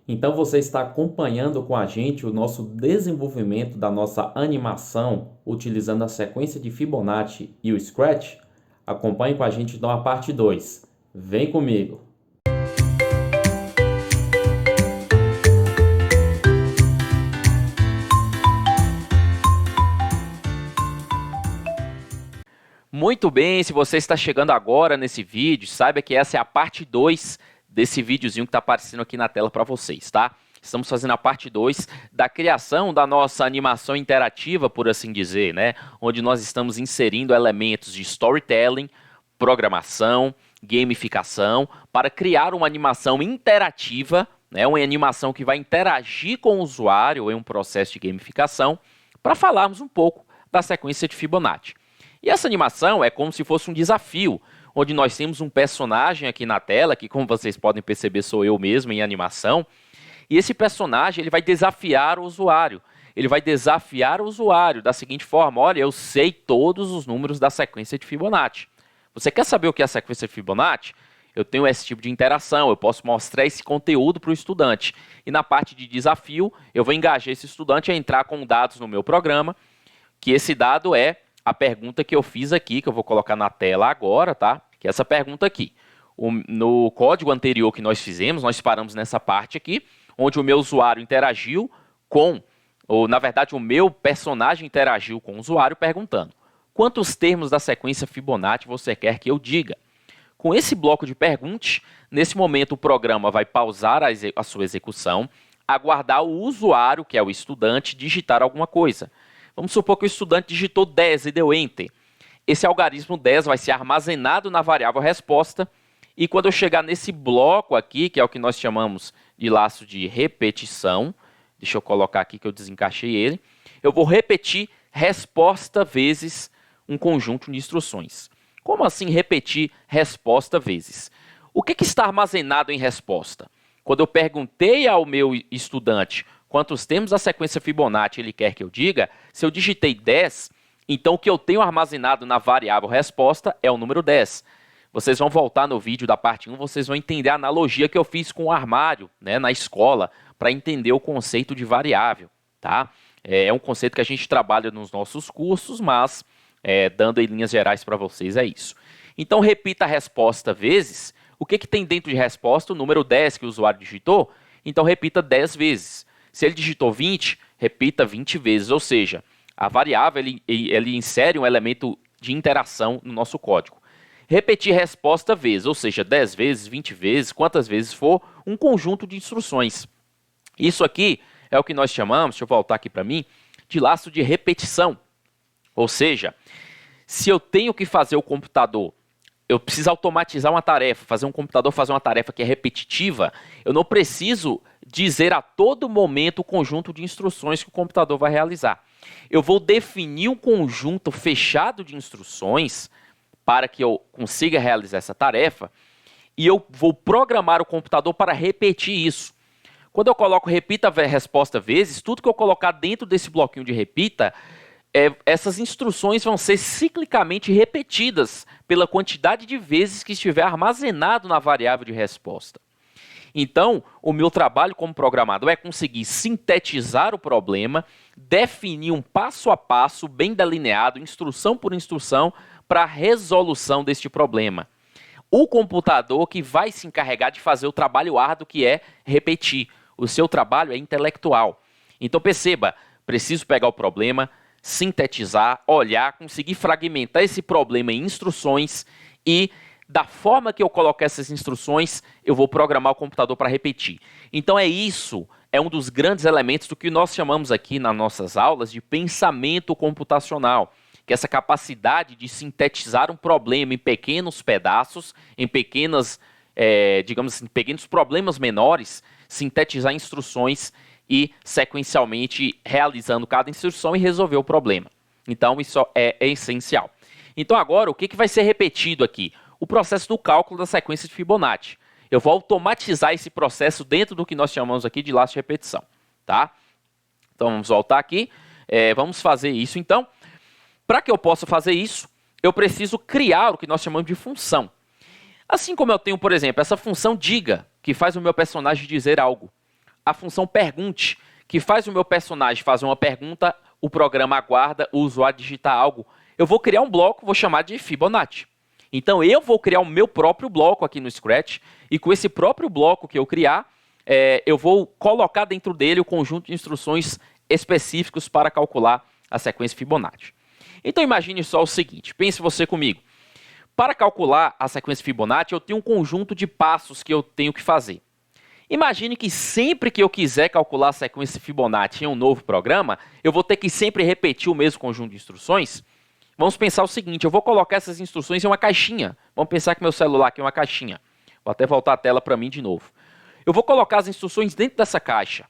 Então você está acompanhando com a gente o nosso desenvolvimento da nossa animação utilizando a sequência de Fibonacci e o Scratch? Acompanhe com a gente então a parte 2. Vem comigo! Muito bem, se você está chegando agora nesse vídeo, saiba que essa é a parte 2 desse videozinho que está aparecendo aqui na tela para vocês, tá? Estamos fazendo a parte 2 da criação da nossa animação interativa, por assim dizer, né? Onde nós estamos inserindo elementos de storytelling, programação, gamificação, para criar uma animação interativa, né? Uma animação que vai interagir com o usuário em um processo de gamificação, para falarmos um pouco da sequência de Fibonacci. E essa animação é como se fosse um desafio, onde nós temos um personagem aqui na tela, que como vocês podem perceber sou eu mesmo em animação, e esse personagem ele vai desafiar o usuário. Ele vai desafiar o usuário da seguinte forma: olha, eu sei todos os números da sequência de Fibonacci. Você quer saber o que é a sequência de Fibonacci? Eu tenho esse tipo de interação, eu posso mostrar esse conteúdo para o estudante. E na parte de desafio, eu vou engajar esse estudante a entrar com dados no meu programa, que esse dado é a pergunta que eu fiz aqui, que eu vou colocar na tela agora, tá? Que é essa pergunta aqui. No código anterior que nós fizemos, nós paramos nessa parte aqui, onde o meu usuário interagiu com, ou na verdade o meu personagem interagiu com o usuário perguntando: quantos termos da sequência Fibonacci você quer que eu diga? Com esse bloco de perguntas, nesse momento o programa vai pausar a sua execução, aguardar o usuário, que é o estudante, digitar alguma coisa. Vamos supor que o estudante digitou 10 e deu Enter. Esse algarismo 10 vai ser armazenado na variável resposta, e quando eu chegar nesse bloco aqui, que é o que nós chamamos de laço de repetição, deixa eu colocar aqui que eu desencaixei ele, eu vou repetir resposta vezes um conjunto de instruções. Como assim repetir resposta vezes? O que está armazenado em resposta? Quando eu perguntei ao meu estudante quantos termos da sequência Fibonacci ele quer que eu diga, se eu digitei 10, então o que eu tenho armazenado na variável resposta é o número 10. Vocês vão voltar no vídeo da parte 1, vocês vão entender a analogia que eu fiz com o armário, né, na escola, para entender o conceito de variável, tá? É um conceito que a gente trabalha nos nossos cursos, mas dando em linhas gerais para vocês é isso. Então repita a resposta vezes. O que tem dentro de resposta? O número 10 que o usuário digitou, então repita 10 vezes. Se ele digitou 20, repita 20 vezes, ou seja, a variável ele insere um elemento de interação no nosso código. Repetir resposta vezes, ou seja, 10 vezes, 20 vezes, quantas vezes for, um conjunto de instruções. Isso aqui é o que nós chamamos, deixa eu voltar aqui para mim, de laço de repetição. Ou seja, se eu tenho que fazer o computador, eu preciso automatizar uma tarefa, fazer um computador fazer uma tarefa que é repetitiva, eu não preciso dizer a todo momento o conjunto de instruções que o computador vai realizar. Eu vou definir um conjunto fechado de instruções para que eu consiga realizar essa tarefa e eu vou programar o computador para repetir isso. Quando eu coloco repita a resposta vezes, tudo que eu colocar dentro desse bloquinho de repita, essas instruções vão ser ciclicamente repetidas pela quantidade de vezes que estiver armazenado na variável de resposta. Então, o meu trabalho como programador é conseguir sintetizar o problema, definir um passo a passo bem delineado, instrução por instrução, para a resolução deste problema. O computador que vai se encarregar de fazer o trabalho árduo, que é repetir. O seu trabalho é intelectual. Então perceba, preciso pegar o problema, sintetizar, olhar, conseguir fragmentar esse problema em instruções e da forma que eu coloco essas instruções, eu vou programar o computador para repetir. Então é um dos grandes elementos do que nós chamamos aqui nas nossas aulas de pensamento computacional, que é essa capacidade de sintetizar um problema em pequenos pedaços, em pequenas, digamos assim, pequenos problemas menores, sintetizar instruções e sequencialmente realizando cada instrução e resolver o problema. Então isso é essencial. Então agora o que vai ser repetido aqui? O processo do cálculo da sequência de Fibonacci. Eu vou automatizar esse processo dentro do que nós chamamos aqui de laço de repetição, tá? Então vamos voltar aqui, vamos fazer isso então. Para que eu possa fazer isso, eu preciso criar o que nós chamamos de função. Assim como eu tenho, por exemplo, essa função diga, que faz o meu personagem dizer algo. a função pergunte, que faz o meu personagem fazer uma pergunta, o programa aguarda o usuário digitar algo. Eu vou criar um bloco, vou chamar de Fibonacci. Então eu vou criar o meu próprio bloco aqui no Scratch, e com esse próprio bloco que eu criar, eu vou colocar dentro dele o conjunto de instruções específicos para calcular a sequência Fibonacci. Então imagine só o seguinte, pense você comigo. Para calcular a sequência Fibonacci, eu tenho um conjunto de passos que eu tenho que fazer. Imagine que sempre que eu quiser calcular a sequência Fibonacci em um novo programa, eu vou ter que sempre repetir o mesmo conjunto de instruções. Vamos pensar o seguinte, eu vou colocar essas instruções em uma caixinha. Vamos pensar que meu celular aqui é uma caixinha. Vou até voltar a tela para mim de novo. Eu vou colocar as instruções dentro dessa caixa.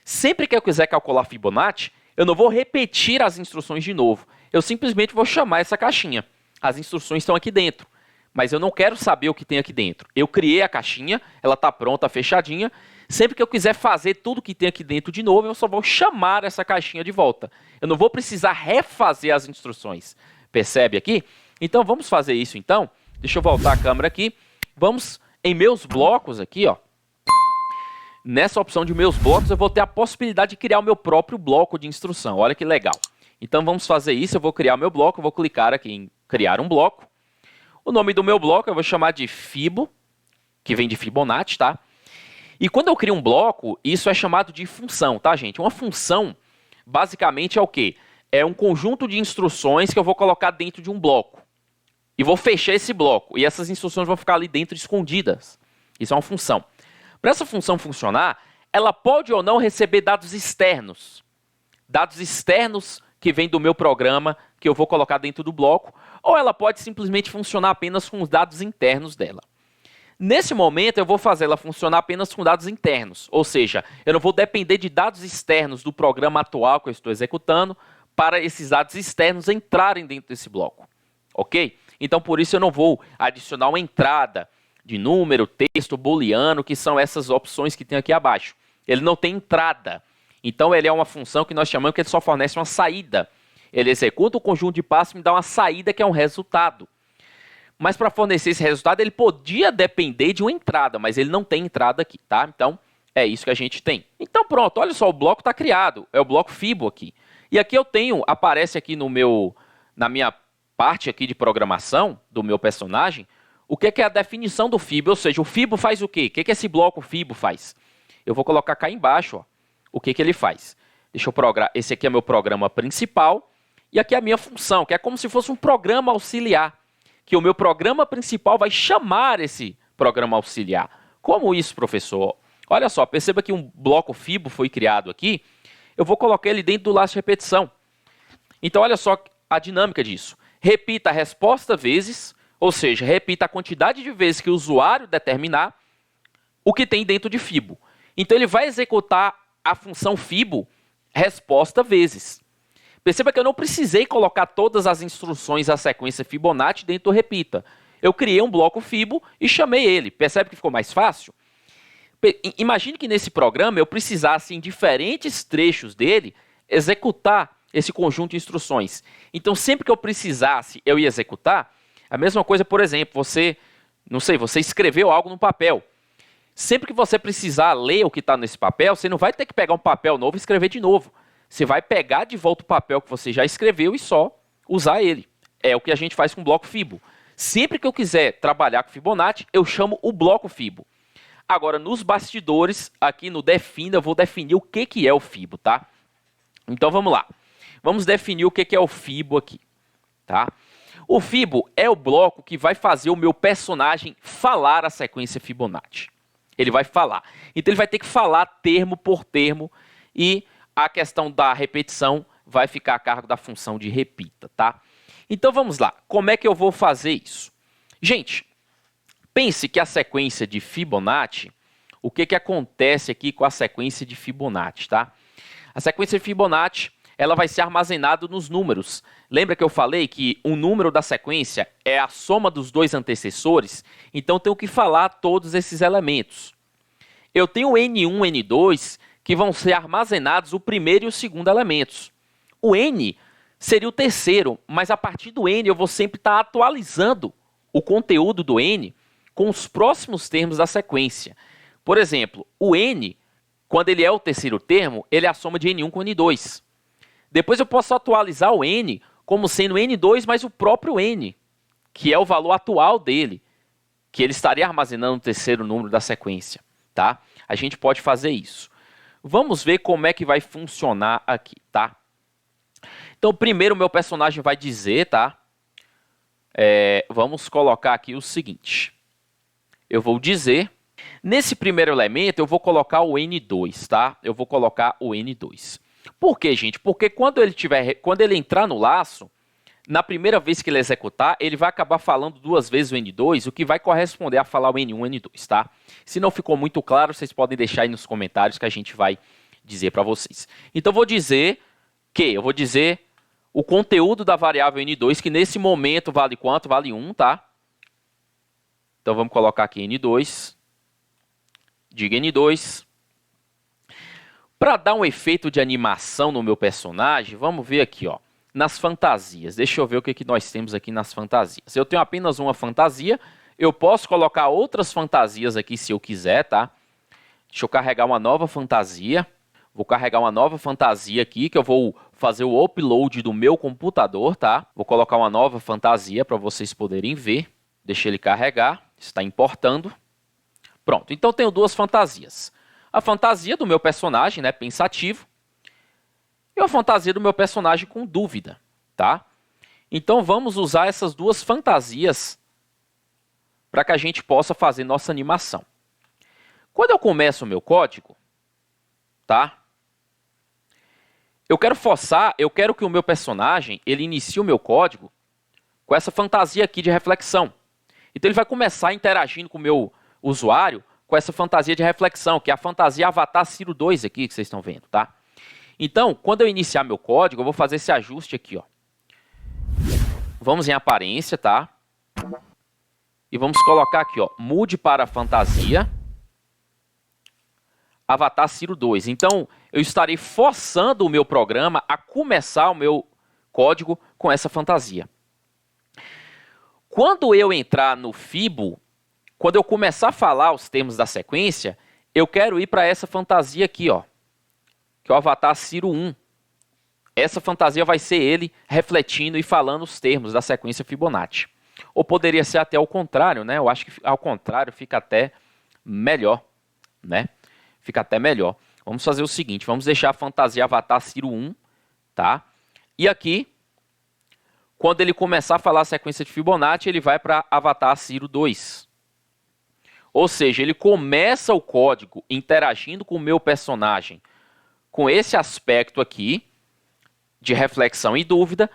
Sempre que eu quiser calcular Fibonacci, eu não vou repetir as instruções de novo. Eu simplesmente vou chamar essa caixinha. As instruções estão aqui dentro, mas eu não quero saber o que tem aqui dentro. Eu criei a caixinha, ela está pronta, fechadinha. Sempre que eu quiser fazer tudo que tem aqui dentro de novo, eu só vou chamar essa caixinha de volta. Eu não vou precisar refazer as instruções. Percebe aqui? Então vamos fazer isso então. Deixa eu voltar a câmera aqui. Vamos em meus blocos aqui, ó. Nessa opção de meus blocos, eu vou ter a possibilidade de criar o meu próprio bloco de instrução. Olha que legal. Então vamos fazer isso, eu vou criar o meu bloco, eu vou clicar aqui em criar um bloco. O nome do meu bloco eu vou chamar de Fibo, que vem de Fibonacci, tá? E quando eu crio um bloco, isso é chamado de função, tá, gente? Uma função, basicamente, é o quê? É um conjunto de instruções que eu vou colocar dentro de um bloco. E vou fechar esse bloco, e essas instruções vão ficar ali dentro escondidas. Isso é uma função. Para essa função funcionar, ela pode ou não receber dados externos. Dados externos que vêm do meu programa, que eu vou colocar dentro do bloco, ou ela pode simplesmente funcionar apenas com os dados internos dela. Nesse momento, eu vou fazer ela funcionar apenas com dados internos, ou seja, eu não vou depender de dados externos do programa atual que eu estou executando para esses dados externos entrarem dentro desse bloco, ok? Então, por isso, eu não vou adicionar uma entrada de número, texto, booleano, que são essas opções que tem aqui abaixo. Ele não tem entrada. Então, ele é uma função que nós chamamos que ele só fornece uma saída. Ele executa o conjunto de passos e me dá uma saída que é um resultado. Mas para fornecer esse resultado, ele podia depender de uma entrada, mas ele não tem entrada aqui, tá? Então, é isso que a gente tem. Então, pronto, olha só, o bloco está criado. É o bloco Fibo aqui. E aqui eu tenho, aparece aqui na minha parte aqui de programação do meu personagem, o que é a definição do Fibo, ou seja, o Fibo faz o quê? O que esse bloco Fibo faz? Eu vou colocar cá embaixo, ó, o que ele faz. Deixa eu programar. Esse aqui é meu programa principal e aqui é a minha função, que é como se fosse um programa auxiliar, que o meu programa principal vai chamar esse programa auxiliar. Como isso, professor? Olha só, perceba que um bloco Fibo foi criado aqui, eu vou colocar ele dentro do laço de repetição. Então, olha só a dinâmica disso. Repita a resposta vezes, ou seja, repita a quantidade de vezes que o usuário determinar o que tem dentro de Fibo. Então, ele vai executar a função Fibo resposta vezes. Perceba que eu não precisei colocar todas as instruções da sequência Fibonacci dentro do repita. Eu criei um bloco Fibo e chamei ele. Percebe que ficou mais fácil? Imagine que nesse programa eu precisasse, em diferentes trechos dele, executar esse conjunto de instruções. Então, sempre que eu precisasse, eu ia executar. A mesma coisa, por exemplo, você escreveu algo no papel. Sempre que você precisar ler o que está nesse papel, você não vai ter que pegar um papel novo e escrever de novo. Você vai pegar de volta o papel que você já escreveu e só usar ele. É o que a gente faz com o bloco Fibo. Sempre que eu quiser trabalhar com Fibonacci, eu chamo o bloco Fibo. Agora, nos bastidores, aqui no Defina, eu vou definir o que é o Fibo, tá? Então, vamos lá. Vamos definir o que é o Fibo aqui, tá? O Fibo é o bloco que vai fazer o meu personagem falar a sequência Fibonacci. Ele vai falar. Então, ele vai ter que falar termo por termo e a questão da repetição vai ficar a cargo da função de repita, tá? Então, vamos lá. Como é que eu vou fazer isso? Gente, pense que a sequência de Fibonacci, o que acontece aqui com a sequência de Fibonacci, tá? A sequência de Fibonacci, ela vai ser armazenada nos números. Lembra que eu falei que o número da sequência é a soma dos dois antecessores? Então, eu tenho que falar todos esses elementos. Eu tenho N1, N2, que vão ser armazenados o primeiro e o segundo elementos. O N seria o terceiro, mas a partir do N eu vou sempre estar atualizando o conteúdo do N com os próximos termos da sequência. Por exemplo, o N quando ele é o terceiro termo, ele é a soma de N1 com N2. Depois eu posso atualizar o N como sendo N2 mais o próprio N, que é o valor atual dele, que ele estaria armazenando o terceiro número da sequência, tá? A gente pode fazer isso. Vamos ver como é que vai funcionar aqui, tá? Então, primeiro o meu personagem vai dizer, tá? Vamos colocar aqui o seguinte. Eu vou dizer, nesse primeiro elemento eu vou colocar o N2, tá? Eu vou colocar o N2. Por quê, gente? Porque quando ele entrar no laço, na primeira vez que ele executar, ele vai acabar falando duas vezes o N2, o que vai corresponder a falar o N1 e N2, tá? Se não ficou muito claro, vocês podem deixar aí nos comentários que a gente vai dizer para vocês. Então, eu vou dizer o conteúdo da variável N2, que nesse momento vale quanto? Vale 1, tá? Então, vamos colocar aqui N2. Diga N2. Para dar um efeito de animação no meu personagem, vamos ver aqui, ó. Nas fantasias, deixa eu ver o que nós temos aqui nas fantasias. Eu tenho apenas uma fantasia, eu posso colocar outras fantasias aqui se eu quiser, tá? Deixa eu carregar uma nova fantasia. Vou carregar uma nova fantasia aqui, que eu vou fazer o upload do meu computador, tá? Vou colocar uma nova fantasia para vocês poderem ver. Deixa ele carregar, está importando. Pronto, então tenho duas fantasias. A fantasia do meu personagem, né, pensativo, e a fantasia do meu personagem com dúvida, tá? Então vamos usar essas duas fantasias para que a gente possa fazer nossa animação. Quando eu começo o meu código, tá? Eu quero que o meu personagem, ele inicie o meu código com essa fantasia aqui de reflexão. Então ele vai começar interagindo com o meu usuário com essa fantasia de reflexão, que é a fantasia Avatar Ciro 2 aqui, que vocês estão vendo, tá? Então, quando eu iniciar meu código, eu vou fazer esse ajuste aqui, ó. Vamos em aparência, tá? E vamos colocar aqui, ó, mude para fantasia Avatar Ciro 2. Então, eu estarei forçando o meu programa a começar o meu código com essa fantasia. Quando eu entrar no Fibo, quando eu começar a falar os termos da sequência, eu quero ir para essa fantasia aqui, ó, que é o Avatar Ciro 1. Essa fantasia vai ser ele refletindo e falando os termos da sequência Fibonacci. Ou poderia ser até ao contrário, né? Eu acho que ao contrário fica até melhor, né? Fica até melhor. Vamos fazer o seguinte, vamos deixar a fantasia Avatar Ciro 1, tá? E aqui, quando ele começar a falar a sequência de Fibonacci, ele vai para Avatar Ciro 2. Ou seja, ele começa o código interagindo com o meu personagem com esse aspecto aqui de reflexão e dúvida,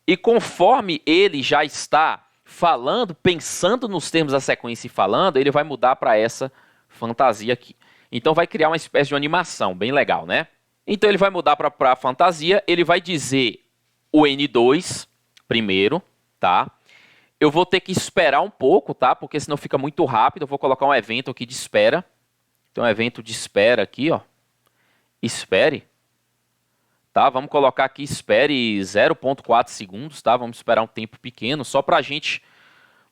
e conforme ele já está falando, pensando nos termos da sequência e falando, ele vai mudar para essa fantasia aqui. Então vai criar uma espécie de animação, bem legal, né? Então ele vai mudar para a fantasia, ele vai dizer o N2 primeiro, tá? Eu vou ter que esperar um pouco, tá? Porque senão fica muito rápido. Eu vou colocar um evento aqui de espera. Então, um evento de espera aqui, ó. Espere. Tá? Vamos colocar aqui espere 0,4 segundos, tá? Vamos esperar um tempo pequeno, só para a gente,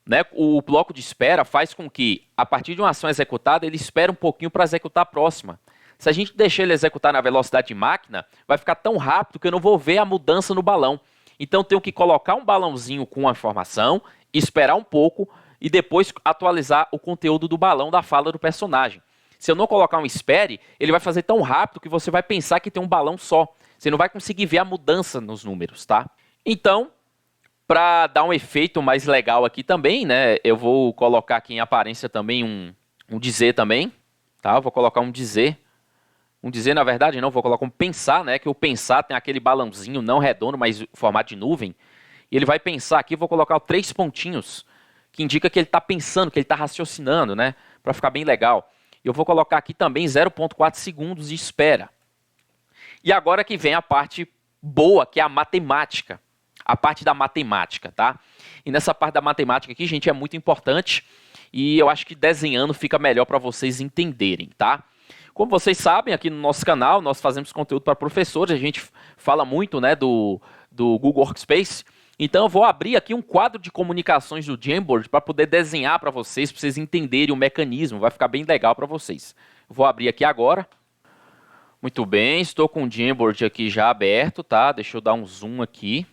né? O bloco de espera faz com que, a partir de uma ação executada, ele espere um pouquinho para executar a próxima. Se a gente deixar ele executar na velocidade de máquina, vai ficar tão rápido que eu não vou ver a mudança no balão. Então, tenho que colocar um balãozinho com a informação, esperar um pouco e depois atualizar o conteúdo do balão da fala do personagem. Se eu não colocar um espere, ele vai fazer tão rápido que você vai pensar que tem um balão só. Você não vai conseguir ver a mudança nos números, tá? Então, para dar um efeito mais legal aqui também, né? Eu vou colocar aqui em aparência também um dizer também, tá? Eu vou colocar um dizer. Um dizer, na verdade, não, vou colocar um pensar, né? Que o pensar tem aquele balãozinho não redondo, mas formato de nuvem. E ele vai pensar aqui, vou colocar 3 pontinhos, que indica que ele está pensando, que ele está raciocinando, né? Para ficar bem legal. Eu vou colocar aqui também 0,4 segundos de espera. E agora que vem a parte boa, que é a matemática. A parte da matemática, tá? E nessa parte da matemática aqui, gente, é muito importante. E eu acho que desenhando fica melhor para vocês entenderem, tá? Como vocês sabem, aqui no nosso canal, nós fazemos conteúdo para professores. A gente fala muito, né, do Google Workspace. Então eu vou abrir aqui um quadro de comunicações do Jamboard para poder desenhar para vocês entenderem o mecanismo. Vai ficar bem legal para vocês. Vou abrir aqui agora. Muito bem, estou com o Jamboard aqui já aberto, tá? Deixa eu dar um zoom aqui.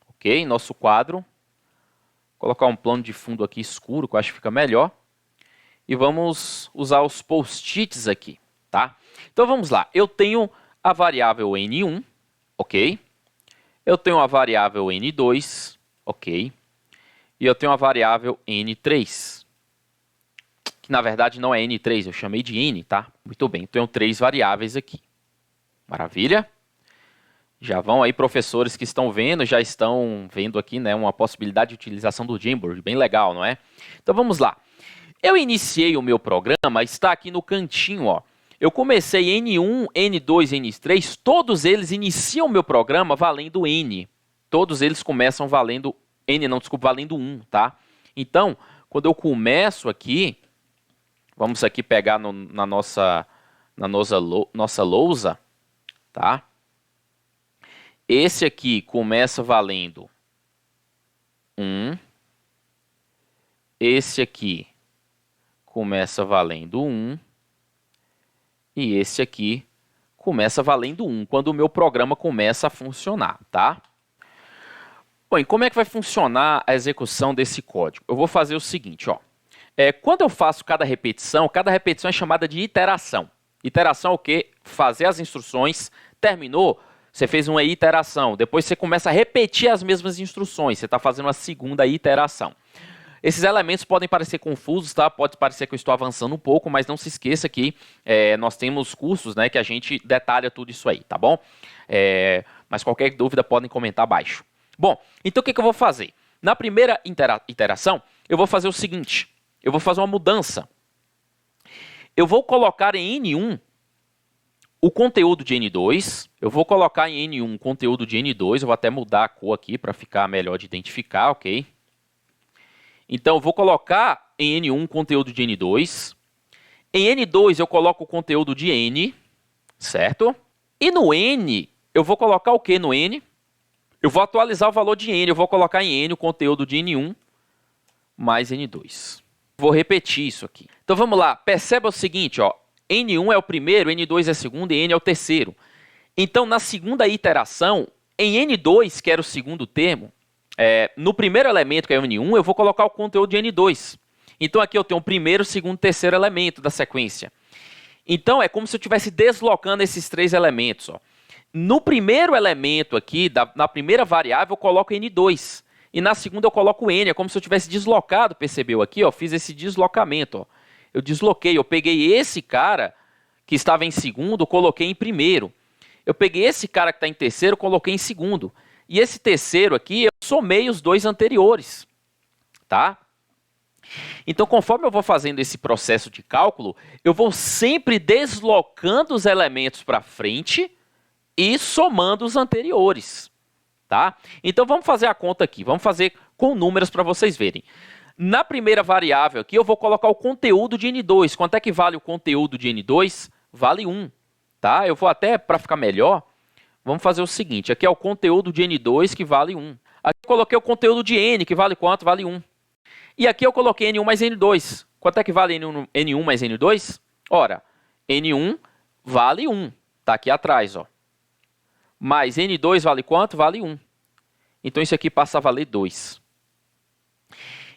Ok, nosso quadro. Vou colocar um plano de fundo aqui escuro, que eu acho que fica melhor. E vamos usar os post-its aqui, tá? Então vamos lá, eu tenho a variável N1, ok? Eu tenho a variável N2, ok? E eu tenho a variável N3, que na verdade não é N3, eu chamei de N, tá? Muito bem, tenho 3 variáveis aqui. Maravilha? Já vão aí professores que estão vendo, já estão vendo aqui, né, uma possibilidade de utilização do Jamboard, bem legal, não é? Então vamos lá. Eu iniciei o meu programa, está aqui no cantinho, ó. Eu comecei N1, N2, N3, todos eles iniciam o meu programa valendo N. Todos eles começam valendo N, não, desculpa, valendo 1, tá? Então, quando eu começo aqui, vamos aqui pegar na nossa lousa, tá? Esse aqui começa valendo 1. Esse aqui começa valendo 1. E esse aqui começa valendo 1, quando o meu programa começa a funcionar, tá? Bom, e como é que vai funcionar a execução desse código? Eu vou fazer o seguinte, ó. Quando eu faço cada repetição é chamada de iteração. Iteração é o quê? Fazer as instruções, terminou, você fez uma iteração. Depois você começa a repetir as mesmas instruções, você está fazendo a segunda iteração. Esses elementos podem parecer confusos, tá? Pode parecer que eu estou avançando um pouco, mas não se esqueça que nós temos cursos, né, que a gente detalha tudo isso aí, tá bom? Mas qualquer dúvida podem comentar abaixo. Bom, então o que eu vou fazer? Na primeira iteração, eu vou fazer o seguinte. Eu vou fazer uma mudança. Eu vou colocar em N1 o conteúdo de N2. Eu vou colocar em N1 o conteúdo de N2. Eu vou até mudar a cor aqui para ficar melhor de identificar, ok? Então, eu vou colocar em N1 conteúdo de N2. Em N2, eu coloco o conteúdo de N, certo? E no N, eu vou colocar o que no N? Eu vou atualizar o valor de N. Eu vou colocar em N o conteúdo de N1 mais N2. Vou repetir isso aqui. Então, vamos lá. Perceba o seguinte, ó. N1 é o primeiro, N2 é o segundo e N é o terceiro. Então, na segunda iteração, em N2, que era o segundo termo, no primeiro elemento, que é o N1, eu vou colocar o conteúdo de N2. Então, aqui eu tenho o primeiro, segundo e terceiro elemento da sequência. Então, é como se eu estivesse deslocando esses 3 elementos. Ó. No primeiro elemento aqui, na primeira variável, eu coloco N2. E na segunda eu coloco N. É como se eu tivesse deslocado, percebeu aqui? Ó, fiz esse deslocamento. Ó. Eu desloquei, eu peguei esse cara que estava em segundo, coloquei em primeiro. Eu peguei esse cara que está em terceiro, coloquei em segundo. E esse terceiro aqui, eu somei os 2 anteriores, tá? Então, conforme eu vou fazendo esse processo de cálculo, eu vou sempre deslocando os elementos para frente e somando os anteriores, tá? Então, vamos fazer a conta aqui. Vamos fazer com números para vocês verem. Na primeira variável aqui, eu vou colocar o conteúdo de N2. Quanto é que vale o conteúdo de N2? Vale 1, tá? Eu vou até, para ficar melhor, vamos fazer o seguinte. Aqui é o conteúdo de N2, que vale 1. Aqui eu coloquei o conteúdo de N, que vale quanto? Vale 1. E aqui eu coloquei N1 mais N2. Quanto é que vale N1 mais N2? Ora, N1 vale 1. Está aqui atrás, ó. Mais N2 vale quanto? Vale 1. Então, isso aqui passa a valer 2.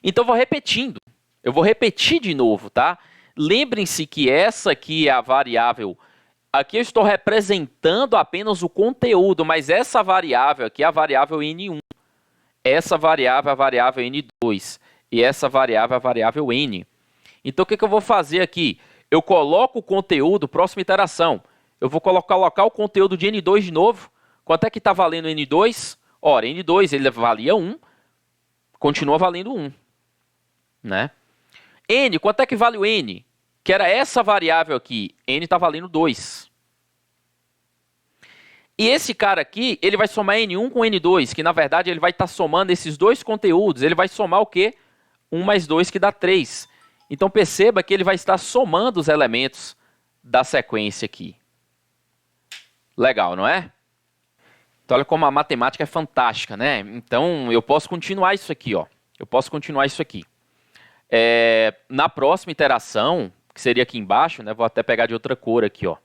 Então, eu vou repetindo. Eu vou repetir de novo, tá? Lembrem-se que essa aqui é a variável. Aqui eu estou representando apenas o conteúdo, mas essa variável aqui é a variável N1. Essa variável é a variável N2. E essa variável é a variável N. Então, o que eu vou fazer aqui? Eu coloco o conteúdo, próxima iteração. Eu vou colocar o conteúdo de N2 de novo. Quanto é que está valendo N2? Ora, N2 ele valia 1, continua valendo 1. Né? N, quanto é que vale o N? Que era essa variável aqui. N está valendo 2. E esse cara aqui, ele vai somar N1 com N2, que na verdade ele vai estar somando esses 2 conteúdos. Ele vai somar o quê? 1 mais 2, que dá 3. Então perceba que ele vai estar somando os elementos da sequência aqui. Legal, não é? Então olha como a matemática é fantástica, né? Então eu posso continuar isso aqui, ó. Eu posso continuar isso aqui. Na próxima iteração, que seria aqui embaixo, né? Vou até pegar de outra cor aqui, ó.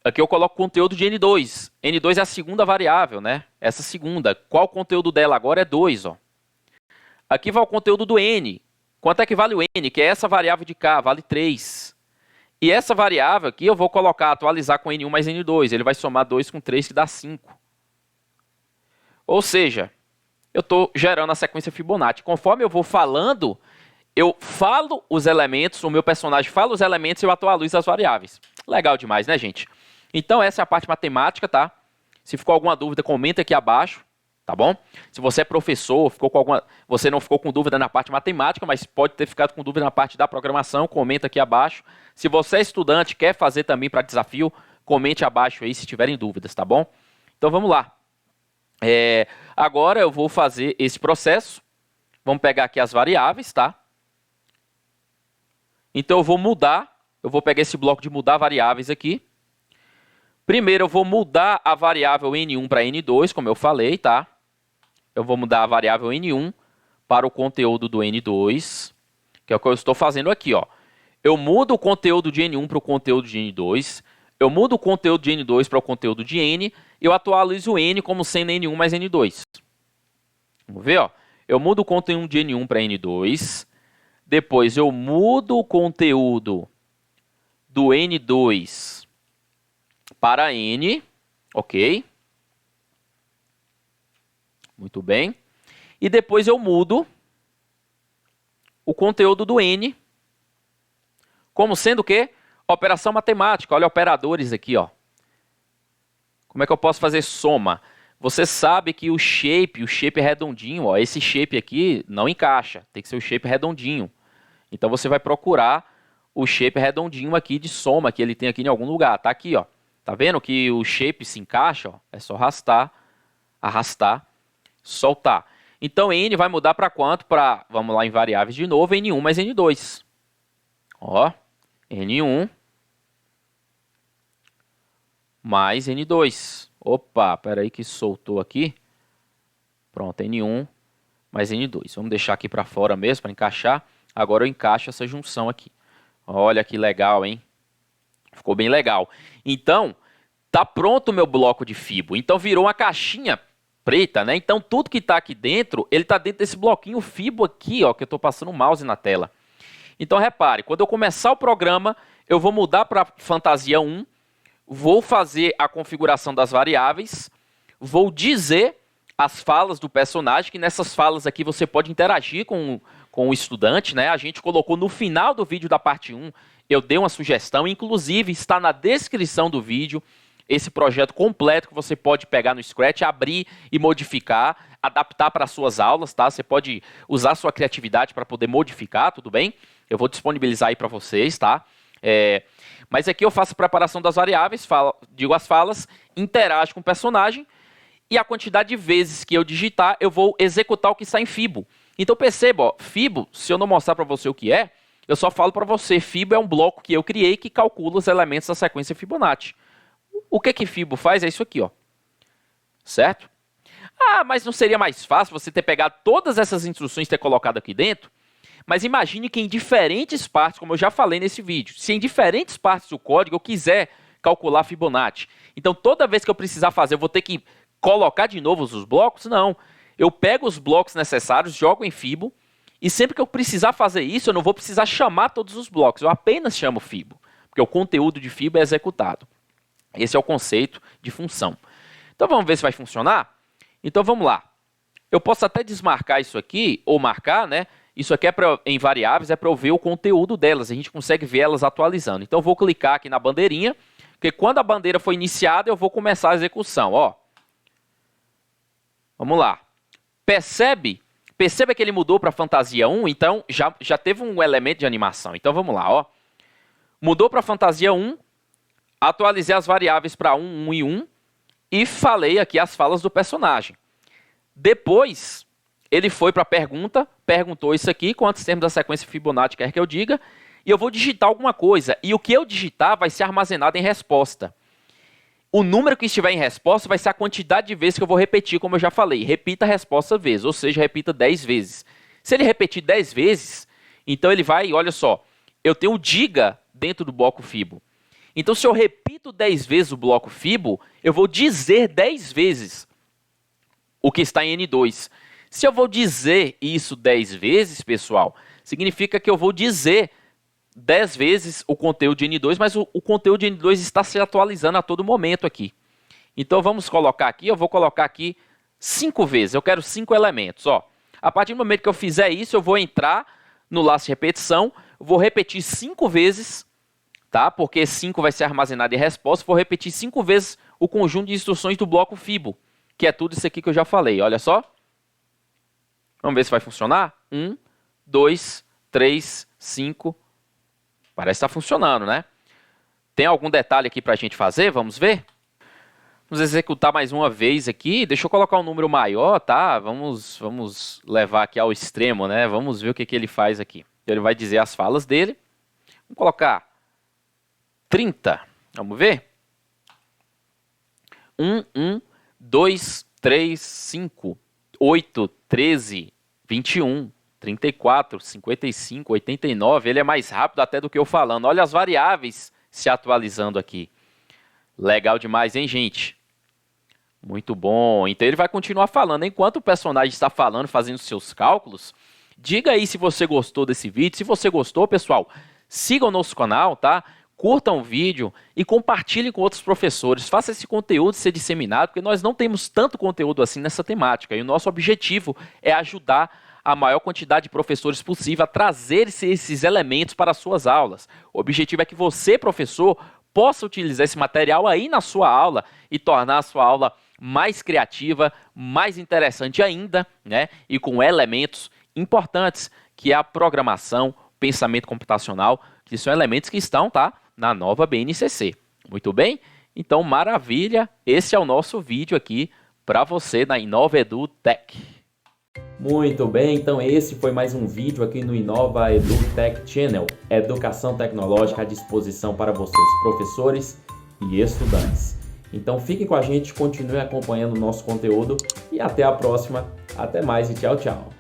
Aqui eu coloco o conteúdo de N2. N2 é a segunda variável, né? Essa segunda. Qual o conteúdo dela agora é 2, ó. Aqui vai o conteúdo do N. Quanto é que vale o N? Que é essa variável de cá, vale 3. E essa variável aqui eu vou colocar, atualizar com N1 mais N2. Ele vai somar 2 com 3, que dá 5. Ou seja, eu estou gerando a sequência Fibonacci. Conforme eu vou falando, eu falo os elementos, o meu personagem fala os elementos e eu atualizo as variáveis. Legal demais, né, gente? Então, essa é a parte matemática, tá? Se ficou alguma dúvida, comenta aqui abaixo, tá bom? Se você é professor, você não ficou com dúvida na parte matemática, mas pode ter ficado com dúvida na parte da programação, comenta aqui abaixo. Se você é estudante, quer fazer também para desafio, comente abaixo aí se tiverem dúvidas, tá bom? Então, vamos lá. Agora eu vou fazer esse processo. Vamos pegar aqui as variáveis, tá? Então, eu vou pegar esse bloco de mudar variáveis aqui. Primeiro, eu vou mudar a variável N1 para N2, como eu falei, tá? Eu vou mudar a variável N1 para o conteúdo do N2, que é o que eu estou fazendo aqui, ó. Eu mudo o conteúdo de N1 para o conteúdo de N2, eu mudo o conteúdo de N2 para o conteúdo de N, eu atualizo o N como sendo N1 mais N2. Vamos ver, ó. Eu mudo o conteúdo de N1 para N2, depois eu mudo o conteúdo do N2 para N, ok? Muito bem. E depois eu mudo o conteúdo do N, como sendo o quê? Operação matemática. Olha operadores aqui, ó. Como é que eu posso fazer soma? Você sabe que o shape redondinho, ó, esse shape aqui não encaixa. Tem que ser o shape redondinho. Então você vai procurar o shape redondinho aqui de soma que ele tem aqui em algum lugar. Tá aqui, ó. Tá vendo que o shape se encaixa? Ó? É só arrastar, soltar. Então, N vai mudar para quanto? Vamos lá em variáveis de novo, N1 mais N2. Ó, N1 mais N2. Opa, peraí que soltou aqui. Pronto, N1 mais N2. Vamos deixar aqui para fora mesmo, para encaixar. Agora eu encaixo essa junção aqui. Olha que legal, hein? Ficou bem legal. Então, tá pronto o meu bloco de Fibo. Então, virou uma caixinha preta, né? Então, tudo que tá aqui dentro, ele tá dentro desse bloquinho Fibo aqui, ó, que eu tô passando o mouse na tela. Então, repare, quando eu começar o programa, eu vou mudar para Fantasia 1, vou fazer a configuração das variáveis, vou dizer as falas do personagem, que nessas falas aqui você pode interagir com o estudante, né? A gente colocou no final do vídeo da parte 1, eu dei uma sugestão, inclusive está na descrição do vídeo, esse projeto completo que você pode pegar no Scratch, abrir e modificar, adaptar para as suas aulas, tá? Você pode usar a sua criatividade para poder modificar, tudo bem? Eu vou disponibilizar aí para vocês, tá? Mas aqui eu faço a preparação das variáveis, digo as falas, interajo com o personagem, e a quantidade de vezes que eu digitar, eu vou executar o que está em Fibo. Então perceba, ó, Fibo, se eu não mostrar para você o que é, eu só falo para você, Fibo é um bloco que eu criei que calcula os elementos da sequência Fibonacci. O que Fibo faz? É isso aqui, ó. Certo? Ah, mas não seria mais fácil você ter pegado todas essas instruções e ter colocado aqui dentro? Mas imagine que em diferentes partes, como eu já falei nesse vídeo, se em diferentes partes do código eu quiser calcular Fibonacci, então toda vez que eu precisar fazer, eu vou ter que colocar de novo os blocos? Não. Eu pego os blocos necessários, jogo em Fibo, e sempre que eu precisar fazer isso, eu não vou precisar chamar todos os blocos, eu apenas chamo Fibo, porque o conteúdo de Fibo é executado. Esse é o conceito de função. Então vamos ver se vai funcionar? Então vamos lá. Eu posso até desmarcar isso aqui, ou marcar, né? Isso aqui em variáveis, é para eu ver o conteúdo delas, a gente consegue ver elas atualizando. Então eu vou clicar aqui na bandeirinha, porque quando a bandeira for iniciada, eu vou começar a execução, ó. Vamos lá. Perceba que ele mudou para Fantasia 1, então já teve um elemento de animação. Então vamos lá, ó. Mudou para Fantasia 1, atualizei as variáveis para 1, 1 e 1 e falei aqui as falas do personagem. Depois, ele foi para a pergunta, perguntou isso aqui, quantos termos da sequência Fibonacci quer que eu diga, e eu vou digitar alguma coisa. E o que eu digitar vai ser armazenado em resposta. O número que estiver em resposta vai ser a quantidade de vezes que eu vou repetir, como eu já falei. Repita a resposta vezes, ou seja, repita 10 vezes. Se ele repetir 10 vezes, então ele vai, olha só, eu tenho o diga dentro do bloco Fibo. Então, se eu repito 10 vezes o bloco fibo, eu vou dizer 10 vezes o que está em N2. Se eu vou dizer isso 10 vezes, pessoal, significa que eu vou dizer 10 vezes o conteúdo de N2, mas o conteúdo de N2 está se atualizando a todo momento aqui. Então, vamos colocar aqui, eu vou colocar aqui 5 vezes. Eu quero 5 elementos, ó. A partir do momento que eu fizer isso, eu vou entrar no laço de repetição, vou repetir 5 vezes, tá? Porque 5 vai ser armazenado em resposta, vou repetir 5 vezes o conjunto de instruções do bloco fibo, que é tudo isso aqui que eu já falei, olha só. Vamos ver se vai funcionar? 1, 2, 3, 5. Parece que está funcionando, né? Tem algum detalhe aqui para a gente fazer? Vamos ver? Vamos executar mais uma vez aqui. Deixa eu colocar um número maior, tá? Vamos levar aqui ao extremo, né? Vamos ver o que ele faz aqui. Ele vai dizer as falas dele. Vamos colocar 30. Vamos ver? 1, 2, 3, 5, 8, 13, 21, 34, 55, 89. Ele é mais rápido até do que eu falando. Olha as variáveis se atualizando aqui. Legal demais, hein, gente? Muito bom. Então ele vai continuar falando. Enquanto o personagem está falando, fazendo seus cálculos, diga aí se você gostou desse vídeo. Se você gostou, pessoal, siga o nosso canal, tá? Curtam o vídeo e compartilhem com outros professores. Faça esse conteúdo ser disseminado, porque nós não temos tanto conteúdo assim nessa temática. E o nosso objetivo é ajudar a maior quantidade de professores possível a trazer esses elementos para as suas aulas. O objetivo é que você, professor, possa utilizar esse material aí na sua aula e tornar a sua aula mais criativa, mais interessante ainda, né? E com elementos importantes, que é a programação, pensamento computacional, que são elementos que estão, tá, na nova BNCC. Muito bem? Então, maravilha! Esse é o nosso vídeo aqui para você na Inova Edu Tech. Muito bem, então esse foi mais um vídeo aqui no Inova Edu Tech Channel. Educação tecnológica à disposição para vocês, professores e estudantes. Então fiquem com a gente, continuem acompanhando o nosso conteúdo e até a próxima. Até mais e tchau, tchau.